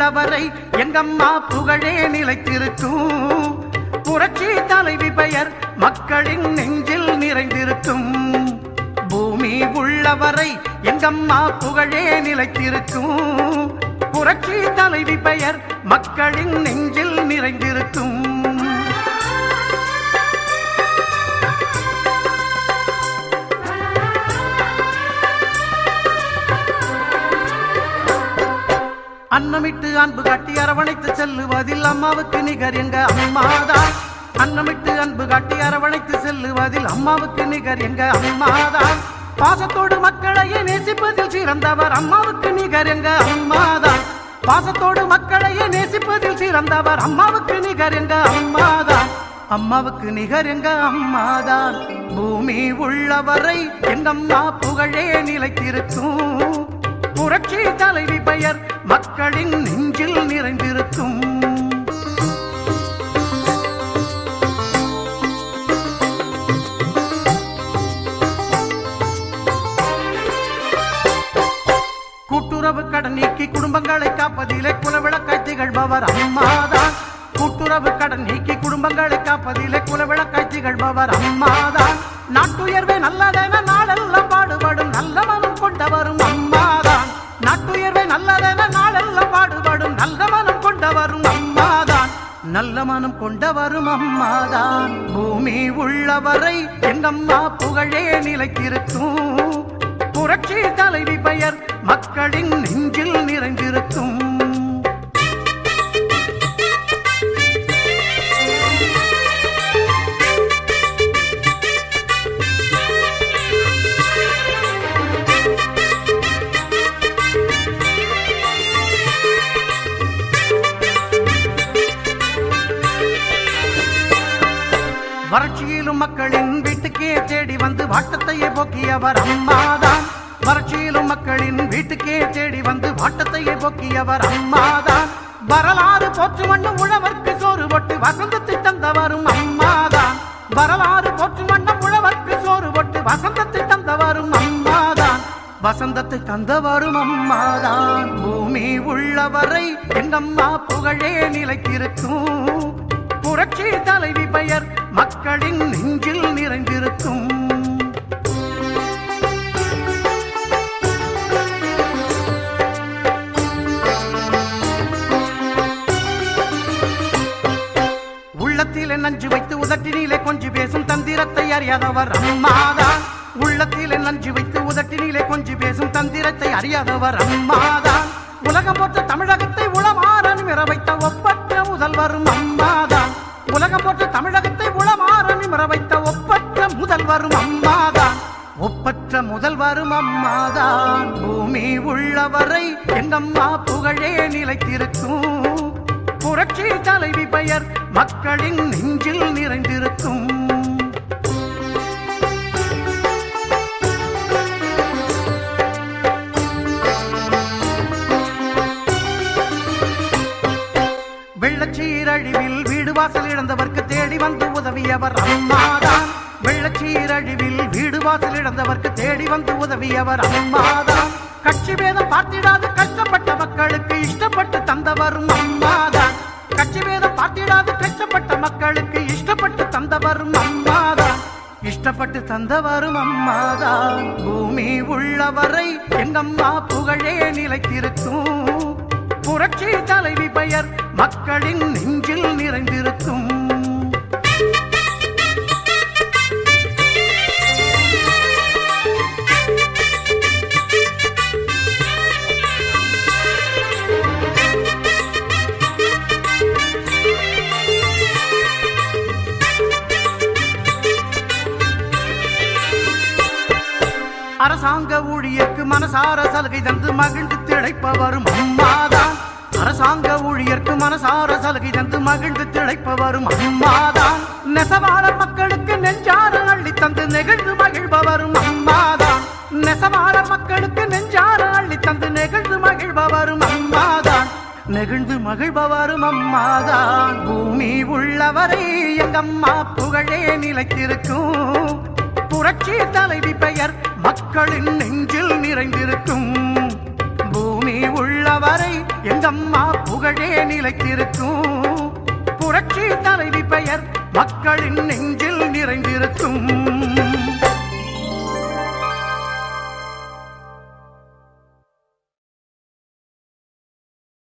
உள்ளவரை எங்கம்மா புகழே நிலைத்திருக்கும். புரட்சி தலைவி பெயர் மக்களின் நெஞ்சில் நிறைந்திருக்கும். பூமி உள்ளவரை எங்கம்மா புகழே நிலைத்திருக்கும். புரட்சி தலைவி பெயர் மக்களின் நெஞ்சில் நிறைந்திருக்கும். அன்னமிட்டு அன்பு காட்டி அரவணைத்து செல்லுவதில் அம்மாவுக்கு நிகர் எங்க அம்மாதான். அன்னமிட்டு அன்பு காட்டி அரவணைத்து செல்லுவதில் அம்மாவுக்கு நிகர் எங்க அம்மாதான். பாசத்தோடு மக்களையே நேசிப்பதில் சிறந்தவர் அம்மாவுக்கு நிகர் எங்க அம்மாதான். பாசத்தோடு மக்களையே நேசிப்பதில் சிறந்தவர் அம்மாவுக்கு நிகர் எங்க அம்மாதான். அம்மாவுக்கு நிகர் எங்க அம்மாதான். பூமி உள்ளவரை எங்கம்மா புகழே நிலைத்திருக்கும். புரட்சி தலைவி பெயர் மக்களின் நெஞ்சில் நிறைந்திருக்கும். கூட்டுறவு கடன் நீக்கி குடும்பங்களை காப்பதிலே குலவிளக்காய் திகழ்பவர் அம்மாதான். கூட்டுறவு கடன் நீக்கி குடும்பங்களை காப்பதிலே குலவிளக்காய் திகழ்பவர் அம்மாதான். நாட்டுயர்வே நல்லதென நாளெல்லாம் பாடுபடும் நல்ல மனம் கொண்டவரும் அம்மாதான். நாட்டுயர்வே நல்லதென நாளெல்லாம் பாடுபடும் நல்ல மனம் கொண்டவரும் அம்மாதான். நல்ல மனம் கொண்டவரும் அம்மாதான். பூமி உள்ளவரை எங்கம்மா புகழே நிலைத்திருக்கும். புரட்சி தலைவி பெயர் மக்களின் நெஞ்சில் நிறைந்திருக்கும். வறட்சியிலும் மக்களின் வீட்டுக்கே தேடி வந்து வாட்டத்தையே போக்கியவர் அம்மாதான். வறட்சியிலும் மக்களின் வீட்டுக்கே தேடி வந்து வாட்டத்தையே போக்கியவர் அம்மாதான். வரலாறு போற்று மண்ணும் உழவர்க்கு சோறு போட்டு வசந்தத்தை தந்தவரும் அம்மாதான். வரலாறு போற்று மண்ணும் உழவர்க்கு சோறு போட்டு வசந்தத்தை தந்தவரும் அம்மாதான். வசந்தத்தை தந்தவரும் அம்மாதான். பூமி உள்ளவரை எங்கம்மா புகழே நிலைத்திருக்கும். புரட்சி தலைவி பெயர் மக்களின் நெஞ்சில் நிறைந்திருக்கும். உள்ளத்திலே நஞ்சு வைத்து உதட்டினிலே கொஞ்சி பேசும் தந்திரத்தை அறியாதவர் அம்மாதான். உள்ளத்திலே நஞ்சு வைத்து உதட்டினிலே கொஞ்சி பேசும் தந்திரத்தை அறியாதவர் அம்மாதான். உலகம் போற்ற தமிழகத்தை உளமாற நிமிர வைத்த ஒப்பற்ற முதல்வரும் அம்மாதான். உலகம் போற்ற தமிழகத்தை உளமாற நிமிர வைத்த ஒப்பற்ற முதல்வரும் அம்மாதான். ஒப்பற்ற முதல்வரும் அம்மாதான். பூமி உள்ளவரை எங்கம்மா புகழே நிலைத்திருக்கும். புரட்சி தலைவி பெயர் மக்களின் நெஞ்சில் நிறைந்திருக்கும். வெள்ளச்சீரழிவில் வீடு வாசல் இழந்தவர்க்கு தேடி வந்து உதவியவர் அம்மாதான். வெள்ளச்சீரழிவில் வீடு வாசல் இழந்தவர்க்கு தேடி வந்து உதவியவர் அம்மாதான். கட்சி பேதம் பார்த்திடாது கஷ்டப்பட்ட மக்களுக்கு இஷ்டப்பட்டு தந்தவரும் அம்மாதான். கட்சி பேதம் பார்த்திடாது கஷ்டப்பட்ட மக்களுக்கு இஷ்டப்பட்டு தந்தவரும் அம்மாதான். இஷ்டப்பட்டு தந்தவரும் அம்மாதான். பூமி உள்ளவரை எங்கம்மா புகழே நிலைத்திருக்கும். புரட்சி தலைவி பெயர் மக்களின் நெஞ்சில் நிறைந்திருக்கும். அரசாங்க ஊழியர்க்கு மனசார சலுகை தந்து மகிழ்ந்து திளைப்பவரும் அம்மாதான். அரசாங்க ஊழியர்க்கு மனசார சலுகை தந்து மகிழ்ந்து திளைப்பவரும் அம்மாதான். நெசவாளர் மக்களுக்கு நெஞ்சார அள்ளி தந்து நெகிழ்ந்து மகிழ்பவரும் அம்மாதான். நெசவாளர் மக்களுக்கு நெஞ்சார அள்ளி தந்து நெகிழ்ந்து மகிழ்பவரும் அம்மாதான். நெகிழ்ந்து மகிழ்பவரும் அம்மாதான். பூமி உள்ளவரை எங்கம்மா புகழே நிலைத்திருக்கும். புரட்சி தலைவி பெயர் மக்களின் நெஞ்சில் நிறைந்திருக்கும். பூமி உள்ளவரை எங்கம்மா புகழே நிலைத்திருக்கும் புரட்சி தலைவி பெயர் மக்களின் நெஞ்சில் நிறைந்திருக்கும்